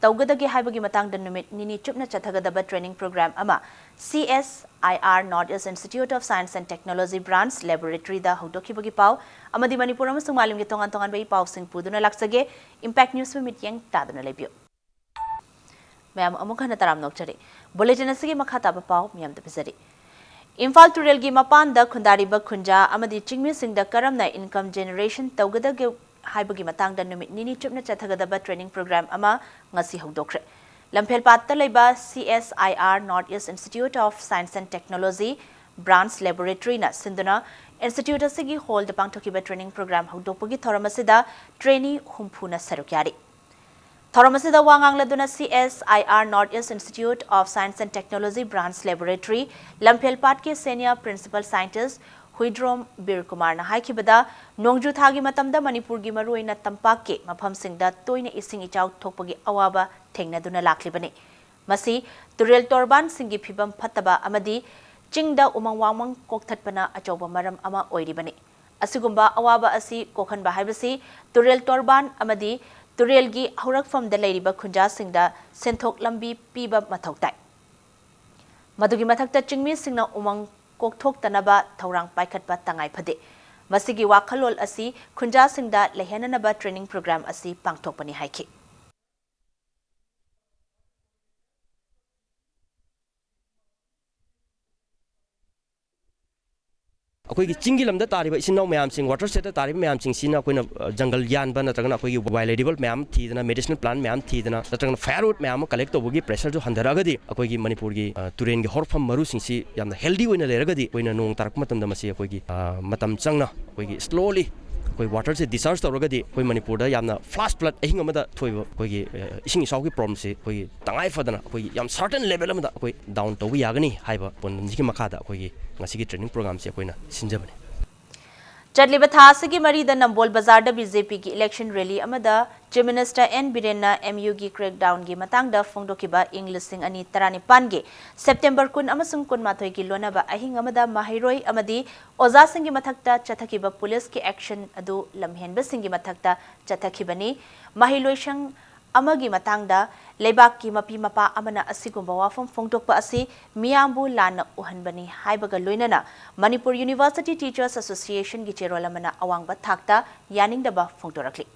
[SPEAKER 1] tawgadagi haibagi matang da numit nini chupna chathagadaba training program ama CSIR Northeast Institute of Science and Technology Branch Laboratory da hodokibagi pau amadi Manipur amasung malim gi tongan tongan bai pau sing puduna laksage Impact News mit yang taduna lebio Ma'am amukhana taram nokchari bulletin asigi makhata ba pau miyam da bizari Imphal Turel gi mapan da khundariba khunja amadi chingmi singda karamna income generation tawgadagi haibagi matang da numit nini chupna chathagadaba training program ama ngasi hodokre Lamphel patta leba CSIR Northeast Institute of Science and Technology Branch Laboratory na sinduna Institute asigi hold the pangthokiba training program hodopagi thoramasida trainee humpuna sarukyari Thoramasida wangang laduna CSIR Northeast Institute of Science and Technology Branch Laboratory Lamphel pat ke senior principal scientist Huidrom Birkumar na haikibada nongju thagi matamda Manipur gi maruina tampak ke mafam singda toina ising ichau thokpagi awaba thengnaduna laklibani masi Turel Torban singi phibam phataba amadi chingda umang wangmang kokthatpana achoba maram ama oiribani asigumba awaba asi kokhanba haibasi Turel Torban amadi Turel gi haurakfam da leiriba khunja singda senthok lambi piba mathautai madugi mathakta chingmi singna umang kokthok tanaba thaurang paikhatpa tangai phade masigi wakhalol asi khunja singda lehenanaba training program asi pangthokpani haiki
[SPEAKER 16] ꯑꯩꯈꯣꯏꯒꯤ ꯆꯤꯡꯒꯤ ꯂꯝꯗ ꯇꯥꯔꯤꯕ ꯏꯆꯤꯟ ꯏꯅꯥꯎ ꯃꯌꯥꯝꯁꯤꯡ water ꯁꯦꯠꯇ ꯇꯥꯔꯤꯕ ꯃꯌꯥꯝꯁꯤꯡꯁꯤꯅ ꯑꯩꯈꯣꯏꯅ ꯖꯪꯒꯜ ꯌꯥꯟꯕ ꯅꯠꯇ꯭ꯔꯒꯅ ꯑꯩꯈꯣꯏꯒꯤ ꯕꯥꯏꯑꯣꯂꯦꯗꯤꯕꯜ ꯃꯌꯥꯝ ꯊꯤꯗꯅ ꯃꯦꯗꯤꯁꯅꯦꯜ ꯄ꯭ꯂꯥꯟ ꯃꯌꯥꯝ ꯊꯤꯗꯅ ꯅꯠꯇ꯭ꯔꯒꯅ ꯐꯥꯌꯔꯋꯨꯗ ꯃꯌꯥꯝ ꯑꯃ ꯀꯂꯦꯛ ꯇꯧꯕꯒꯤ ꯄ꯭ꯔꯦꯁꯔꯁꯨ ꯍꯟꯊꯔꯛꯑꯒꯗꯤ ꯑꯩꯈꯣꯏꯒꯤ ꯃꯅꯤꯄꯨꯔꯒꯤ ꯇꯨꯔꯦꯟꯒꯤ ꯍꯧꯔꯛꯐꯝ ꯃꯔꯨꯁꯤꯡꯁꯤ ꯌꯥꯝꯅ ꯍꯦꯜꯗꯤ ꯑꯣꯏꯅ ꯂꯩꯔꯒꯗꯤ ꯑꯩꯈꯣꯏꯅ ꯅꯣꯡ ꯇꯥꯔꯛꯄ ꯃꯇꯝꯗ ꯃꯁꯤ ꯑꯩꯈꯣꯏꯒꯤ ꯃꯇꯝ ꯆꯪꯅ ꯑꯩꯈꯣꯏꯒꯤ ꯁ꯭ꯂꯣꯂꯤ ꯑꯩꯈꯣꯏ ꯋꯥꯇꯔꯁꯦ ꯗꯤꯁꯆꯥꯔꯖ ꯇꯧꯔꯒꯗꯤ ꯑꯩꯈꯣꯏ ꯃꯅꯤꯄꯨꯔꯗ ꯌꯥꯝꯅ ꯐ꯭ꯂꯥꯁ ꯐ꯭ꯂꯠ ꯑꯍꯤꯡ ꯑꯃꯗ ꯊꯣꯛꯏꯕ ꯑꯩꯈꯣꯏꯒꯤ ꯏꯁꯤꯡ ꯏꯆꯥꯎꯒꯤ ꯄ꯭ꯔꯣꯕ꯭ꯂꯦꯝꯁꯤ ꯑꯩꯈꯣꯏꯒꯤ ꯇꯉꯥꯏ ꯐꯗꯅ ꯑꯩꯈꯣꯏꯒꯤ ꯌꯥꯝ ꯁꯥꯔꯇꯟ ꯂꯦꯚꯦꯜ ꯑꯃꯗ ꯑꯩꯈꯣꯏ ꯗꯥꯎꯟ ꯇꯧꯕ ꯌꯥꯒꯅꯤ ꯍꯥꯏꯕ ꯄꯣꯟꯗꯝꯁꯤꯒꯤ ꯃꯈꯥꯗ ꯑꯩꯈꯣꯏꯒꯤ ꯉꯁꯤꯒꯤ ꯇ꯭ꯔꯦꯅꯤꯡ ꯄ꯭ꯔꯣꯒ꯭ꯔꯥꯝꯁꯤ ꯑꯩꯈꯣꯏꯅ ꯁꯤꯟꯖꯕꯅꯤ
[SPEAKER 1] ꯆꯠꯂꯤꯕ ꯊꯥ ꯑꯁꯤꯒꯤ ꯃꯔꯤꯗ ꯅꯝꯕꯣꯜ ꯕꯖꯥꯔꯗ ꯕꯤꯖꯦꯄꯤꯒꯤ ꯏꯂꯦꯛꯁꯟ ꯔꯦꯂꯤ ꯑꯃꯗ ꯆꯤꯐ ꯃꯤꯅꯤꯁꯇꯔ ꯑꯦꯟ ꯕꯤꯔꯦꯟꯅ MUꯒꯤ ꯀ꯭ꯔꯦꯛꯗꯥꯎꯟꯒꯤ ꯃꯇꯥꯡꯗ ꯐꯣꯡꯗꯣꯛꯈꯤꯕ ꯏꯪ 2019ꯒꯤ ꯁꯦꯞꯇꯦꯝꯕꯔ 10 ꯑꯃꯁꯨꯡ 12ꯒꯤ ꯂꯣꯟꯅꯕ ꯑꯍꯤꯡ ꯑꯃꯗ ꯃꯍꯩꯔꯣꯏ ꯑꯃꯗꯤ ꯑꯣꯖꯥꯁꯤꯡꯒꯤ ꯃꯊꯛꯇ ꯆꯠꯊꯈꯤꯕ ꯄꯨꯂꯤꯁꯀꯤ ꯑꯦꯛꯁꯟ ꯑꯗꯨ ꯂꯝꯍꯦꯟꯕꯁꯤꯡꯒꯤ ꯃꯊꯛꯇ ꯆꯠꯊꯈꯤꯕꯅꯤ ꯃꯍꯩꯂꯣꯏꯁꯪ amagi matangda leibakki mapi mapa amana asigumba wafam phongtokpa asi miyambu lana uhanbani haibaga loinana Manipur University Teachers Association gi cherol amana awangba thakta yaningdaba phongtorakli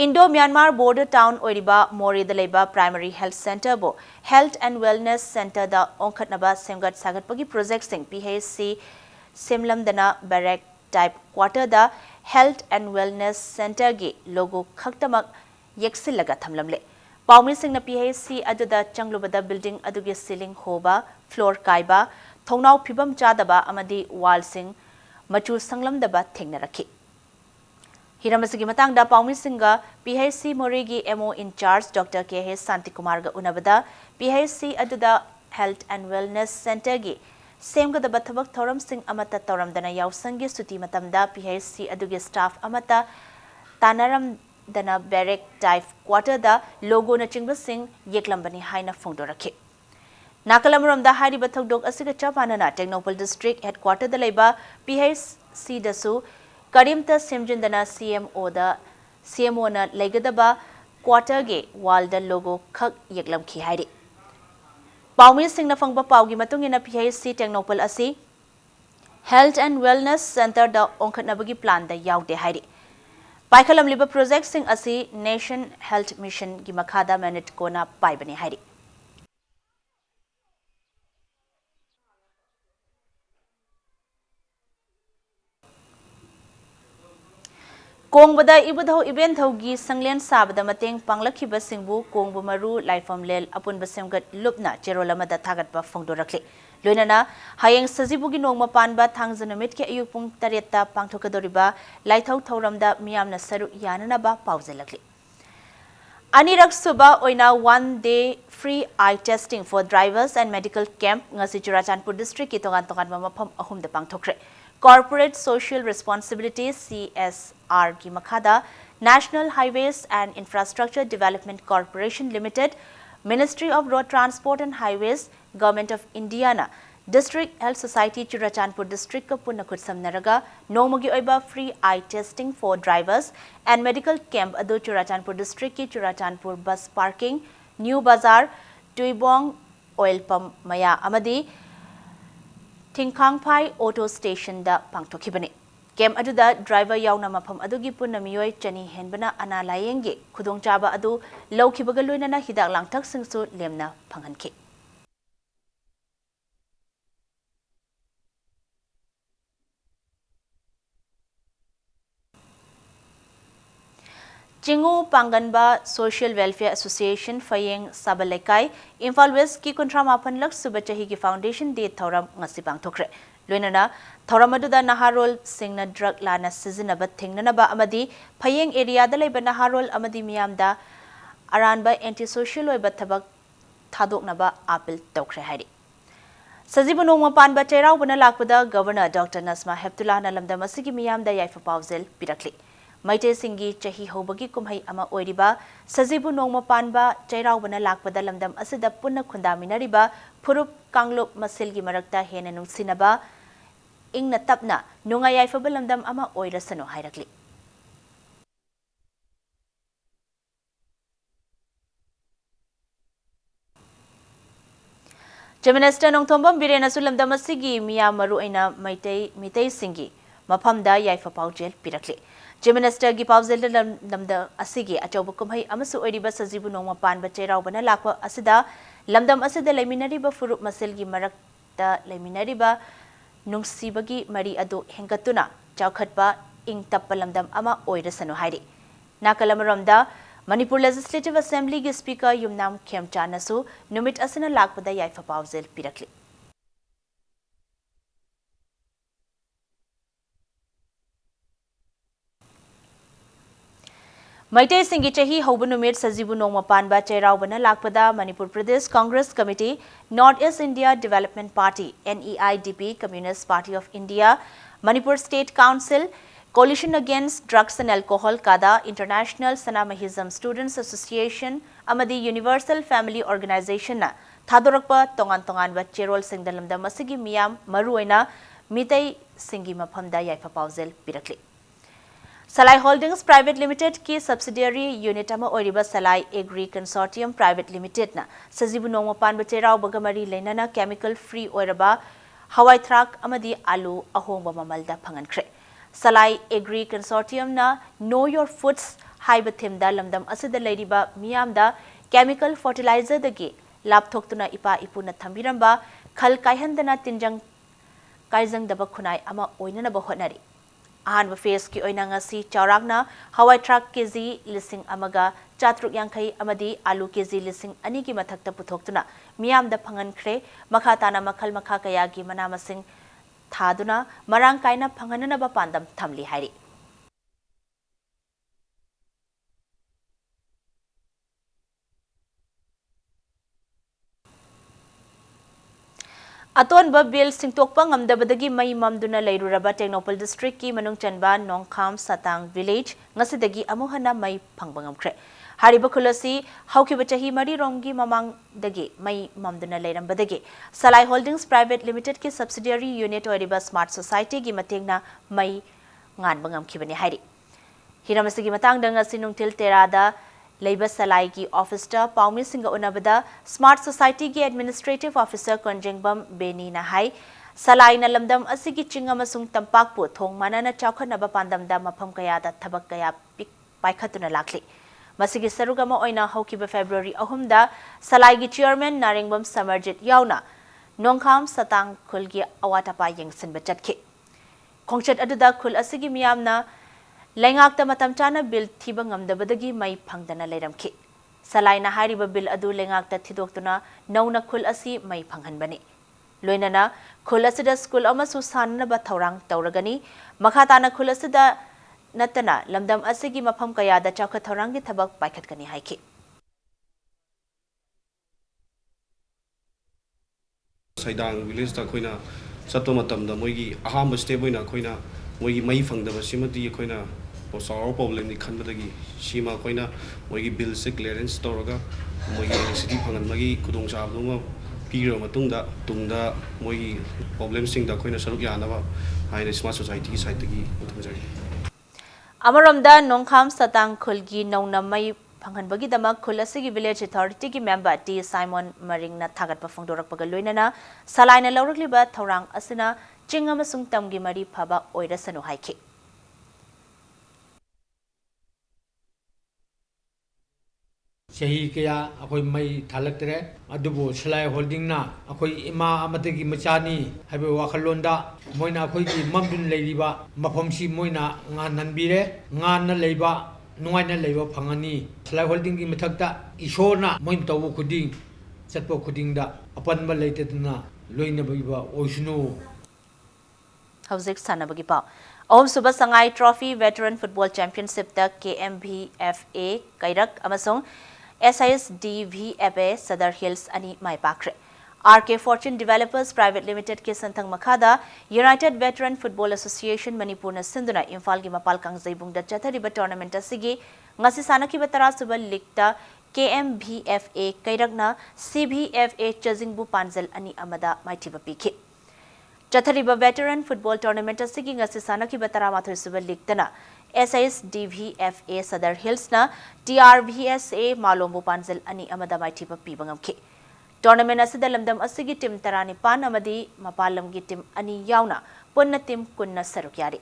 [SPEAKER 1] Indo-Myanmar border town oiriba Mori da leiba primary health center bo health and wellness center da onkhatnaba semgat sagatpagi project sing PHC semlamdana barrack type quarter da health and wellness center gi logo khaktamak yeksilaga thamlamle paumi singna PHC aduda changlubada building adugi ceiling hoba floor kaiba thongnau phibam chadaba amadi wall sing machu sanglamdaba thengnarakhi Hiramasigi matangda paumi singa PHC Morigi MO in charge Dr. KH Santikumar ga unabada PHC aduda health and wellness center gi semgadaba thabak thoram sing amata toramdana yausangi suti matamda PHC adugi staff amata tanaram dana barrack type quarter da logo na chingba sing yeklambani haina phongdorakhi Nakalamuram da hari bathogdok asiga chapanana Technopole district headquarter da leiba PHC dasu Karimta semjindana CMO na legadaba quarter ge wall da logo khak yeklamkhi hairi Paumi sing na phangba paugi matungina PHC Technopole asi Health and Wellness Center da onkhatnabagi plan da yaude hairi Paikalam liba project sing asi Nation Health Mission gi makhada manage kona paibani hairi Kongbada ibudho event thogi sanglen sabada mateng panglakhiba singbu kongbu maru laifam lel apunba semgat lupna cherolamada thagatba phongdorakli loinana hayeng sajibugi nongma panba thangjanamit ke ayuk pung 8 ta pangthokadoriba laithau thauramda miyamna saru yananaba pauzelakli Anirak suba oina 1 day free eye testing for drivers and medical camp ngasi Churachandpur district ki tongan mafam ahum da pangthokre Corporate Social Responsibility CSR ki makhada National Highways and Infrastructure Development Corporation Limited, Ministry of Road Transport and Highways, Government of Indiana, District Health Society Churachandpur District ka punna khutsamnaraga nomagi oiba free eye testing for drivers and medical camp adu Churachandpur District ki Churachandpur bus parking, New Bazar, Tuibong oil pump maya amadi Tingkangpai Auto Station da pangtokhibani kem aduda driver yauna mafam adugi punna miyoi chani henbana ana layenge khudongchaba adu lawkhibaga loinana hidak langthak singsu lemna phanganki Chingu Panganba Social Welfare Association Fayeng Sabalekai Imphal West ki kuntra mapan lak subachahi ki foundation day thoram ngasi pangthokre loinana thoram aduda naharol singna drug lana sizinaba thingnanaba amadi Fayeng area da leiba naharol amadi miyamda aranba anti social oiba thabak thadoknaba appeal tokre hairi Sajibu nongma panba chairau bana lakpada Governor Dr. Nasma Heptullah na lamda masigi miyamda yaifa pawzel pirakli Maite Singi Chahi Hobagi Kumhai Ama Oiriba, Sajibu Nongma Panba, Chairau Bana Lakpada Lamdam Asida Punna Kundaminariba, Purup Kanglup Masilgi Marakta Hena Nungsinaba, Ingna Tapna, Nungayai Fabalamdam Ama Oirasano Hairakli. Minister Nongtombam Birena Sulamdam Asigi, Mia Maru Aina Maite Singi, Mapamda Yaifa Paujel Pirakli. Minister gi pawzel lamda asigi achoba kumhai amasu oiriba sajibu nongma panba chairau bana lakwa asida lamdam asida leminari ba furup masel gi marakta leminari ba ꯅꯨꯡꯁꯤꯕꯒꯤ ꯃꯔꯤ ꯑꯗꯨ ꯍꯦꯟꯒꯠꯇꯨꯅ ꯆꯥꯎꯈꯠꯄ ꯏꯪ ꯇꯞꯄ ꯂꯝꯗꯝ ꯑꯃ ꯑꯣꯏꯔꯁꯅꯨ ꯍꯥꯏꯔꯤ ꯅꯥꯀꯜ ꯑꯃꯔꯣꯝꯗ ꯃꯅꯤꯄꯨꯔ ꯂꯦꯖꯤꯁꯂꯦꯇꯤꯚ ꯑꯦꯁꯦꯝꯕ꯭ꯂꯤꯒꯤ ꯁ꯭ꯄꯤꯀꯔ ꯌꯨꯝꯅꯥꯝ ꯈꯦꯝꯆꯥꯅꯁꯨ ꯅꯨꯃꯤꯠ ꯑꯁꯤꯅ ꯂꯥꯛꯄꯗ ꯌꯥꯏꯐ ꯄꯥꯎꯖꯦꯜ ꯄꯤꯔꯛꯂꯤ ꯃꯩꯇꯩꯁꯤꯡꯒꯤ ꯆꯍꯤ ꯍꯧꯕ ꯅꯨꯃꯤꯠ ꯁꯖꯤꯕꯨ ꯅꯣꯡꯃ ꯄꯥꯟꯕ ꯆꯩꯔꯥꯎꯕꯅ ꯂꯥꯛꯄꯗ Manipur Pradesh Congress committee North East India development party NEIDP Communist Party of India Manipur State Council Coalition Against Drugs and Alcohol kada International Sanamahism Students Association amadi Universal Family Organization na thadorakpa tongan-tonganba cherol singdalamda masigi miyam maruoina mitai singi maphamda yaifa pauzel pirakli Salai Holdings Private Limited की subsidiary unit ama oiriba Salai Agri Consortium Private Limited na sajibu nongma panba cherau bagamari lenana chemical free oiraba hawai thrak amadi alu ahongba mamalda phangankhre Salai Agri Consortium na Know Your Foods haiba themda lamdam asida leiriba miyamda chemical fertilizer dagi lapthoktuna ipa ipuna thambiramba khal kaihandana tinjang kaijang daba khunai ama oinana ba hotnari अहानब face की ओइनांगसी चौराकना हवाई truck KG लिसिंग अमगा चात्रुक यांखई अमदी आलू KG लिसिंग अनि की मथक्ता पुथोक्तुना मियामदा फंगनख्रे मखाताना मखल मखा कयागी मनामसिंग थादुना मरांग कायना फंगननबा पांदम थमली हाइरी अतोनबा बिल सिंगतोकपा ngamdabadagi mai mamduna leiruraba Technopol district ki manung chanba Nongkham Satang village ngasidagi amuhana mai phangbangamkhre hariba khulasi haukiba chahi mari romgi mamang dagi mai mamduna leirambadagi Salai Holdings Private Limited ki subsidiary unit oiriba Smart Society gi matengna mai ngan bangamkhibani hairi hiramasigi matang danga sinungtil terada Labor Salai ki officer Paumi Singa Unabada Smart Society ki Administrative Officer Konjengbam Beni na hai Salai na lamdam asigi chinga masung tampak pu thong manana chawkhat naba pandam da mafam kaya da thabak kaya paikhatuna lakli masigi sarugama oina haukiba February 3 da Salai ki chairman Naringbam Samarjit yauna Nongkham Satang khulgi awatapa yengsinba chatki khongchat aduda khul asigi miyamna Lengakta matam chana bill thiba ngamdabadagi mai phangdana leiramki Salaina hariba bill adu lengakta thidoktuna nauna khul asi mai phanghanbani loinana khul asida school amasu sanna ba thorang tauragani makhatana khul asida natana lamdam asigi mafam kaya da chawkha thorangi thabak paikhatkani haiki
[SPEAKER 17] Saidang village ta khoina satwa matamda moigi ahamba step oina khoina moigi mai phangdaba simati khoina power problem ni khanbadagi sima khoina moigi bill se clearance toraga moigi electricity phangan magi khudong chabduma piro matungda tungda moigi problem sing da khoina saruk yanaba haina smart society ki side gi uthajari
[SPEAKER 1] Amaramda Nongkham Satang khulgi nauna mai phanghanbagi dama khul asigi village authority ki member T Simon Maring na thagat pa phangdorakpaga loinana salaina lawrakliba thorang asina chingama sung tamgi mari phaba oirasanu haiki
[SPEAKER 18] Sahi kaya akoi mai thalaktre adubo Salai Holding na akoi ima amatagi machani haibe wakhalonda moina akoi ki mamdun leiriba mafamsi moina ngan nanbire ngan na leiba nungai na leiba phangani Salai Holding ki mathakta isona moin tawu khuding chatpo khuding da apanba leiteduna loina biba oisunu
[SPEAKER 1] Hauzik sanabagi pa Om Suba Sangai Trophy Veteran Football Championship ta KMVFA Kairak amasong SISDVFA Sadar Hills ani mai pakre RK Fortune Developers Private Limited ke santhang makhada United Veteran Football Association Manipur na sinduna Imphal gi mapal kangzaibung da chathariba tournament asigi ngasi sanaki batara suba league ta KMVFA Kairakna CVFA Chazingbu Panzel ani amada maithiba pikhi Chathariba Veteran Football Tournament asigi ngasi sanaki batara mathoi suba league tana SISDVFA Sadar Hills na TRVSA Malombo Panzel ani amada maithiba pibangamki Tournament asida lamdam asigi team tarani pan amadi mapalamgi team ani yauna punna team kunna sarukyari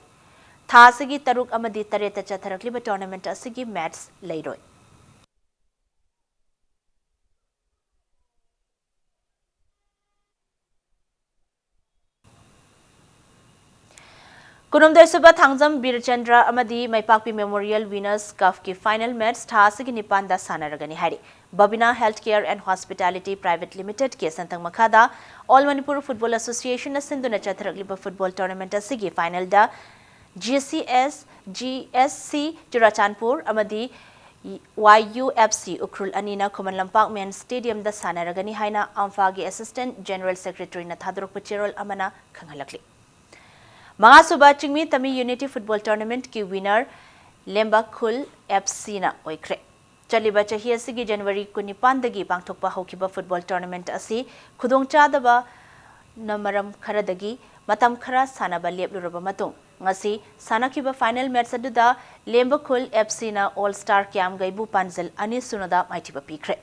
[SPEAKER 1] tha asigi taruk amadi tareta chatharakliba tournament asigi match leiroi Kunumdaisuba Thangjam Birchandra Amadi Maipakpi Memorial Winners Cup ki final match Thasigi Nipanda Sanaragani Hari. Babina Healthcare and Hospitality Private Limited ke Santang Makada All Manipur Football Association na Sinduna Chatharagliba Football Tournament asigi final da GSC Churachandpur Amadi YUFC Ukrul Anina Kuman Lampak Men Stadium da Sanaragani Haina Amfagi Assistant General Secretary na Thadruk Pachirol Amana Khangalakli. Mga suba Chingmi Tami Unity Football Tournament ki winner Lemba Khul FC na oikre. Chaliba chahi asigi January 19 dagi pangthokpa haukiba football tournament asi khudongchadaba namaram khara dagi matam khara sanaba lepluraba matung ngasi sanakiba final match aduda Lemba Khul FC na All Star Camp gaibu panzel ani sunada maitiba pikre.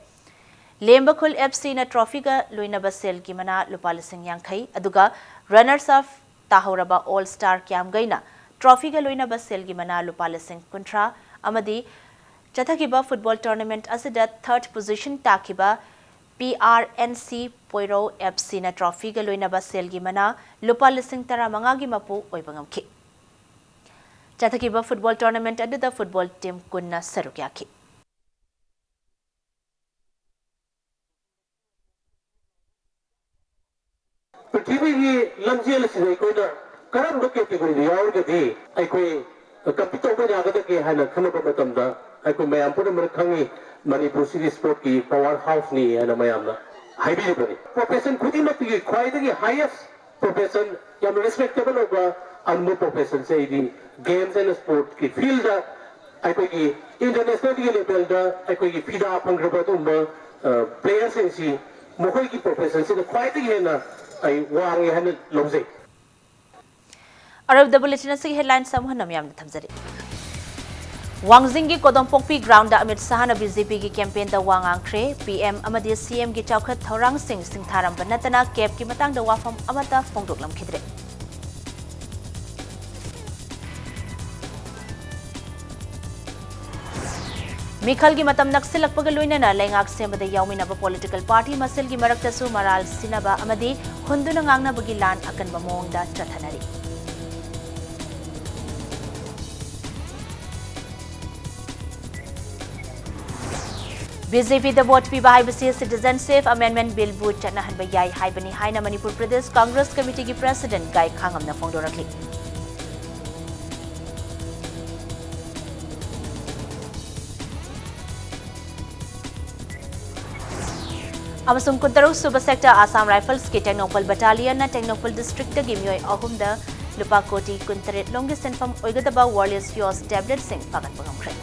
[SPEAKER 1] Lemba Khul FC na trophy ga loinaba sel ki mana lupal sing yankhai aduga runners up Tahoraba All Star Camp Gaina Trophy ga loina ba sel gi mana lupal sing kuntra amadi chathakiba football tournament asida third position takiba PRNC Poiro FC na trophy ga loina ba sel gi mana lupal sing tara manga gi mapu oibangam ki chathakiba football tournament adida football team kunna sarukya ki
[SPEAKER 19] Prithivi lamjel se koina karam do category yaw gadi ai koi compete ko jaga ke hana khana ko matamda ai ko mayam pura mar khangi Manipur city sport ki power house ni ana mayam na haibi bani profession khudi mat ki khwai da highest profession yam respectable hoga anmu profession se di games and sport ki field da ai ko ki international level da ai ko ki fida pangraba tumba players in si mohoi ki profession se khwai da na
[SPEAKER 1] Arab the bulletin se headline samhanam yam thamjari Wangzingi Kodompokpi ground da Amit Saha na BJP ki campaign da wangang kre PM amadi CM ki chawkhat thorang singtharam banatana cap ki matang da wafam amata phongdoklam khidre Mikhal ki matam naksilakpaga loinana lengak sembada yawminaba political party masil ki maraktasu maral sinaba amadi hunduna ngangna bagi lan akan bamongda chathanari BJP the vote pi bahai basi citizenship amendment bill bu chanahan bayai haibani haina Manipur Pradesh Congress Committee ki president Gai Khangam na phongdorakli Amasung Kuntaruk Suba Sector Assam Rifles ki Technopal Battalion na Technopal District da gimyoy ahumda lupa koti kuntaret longest and from oigadaba warriors yours tablet sing pagat pangamkre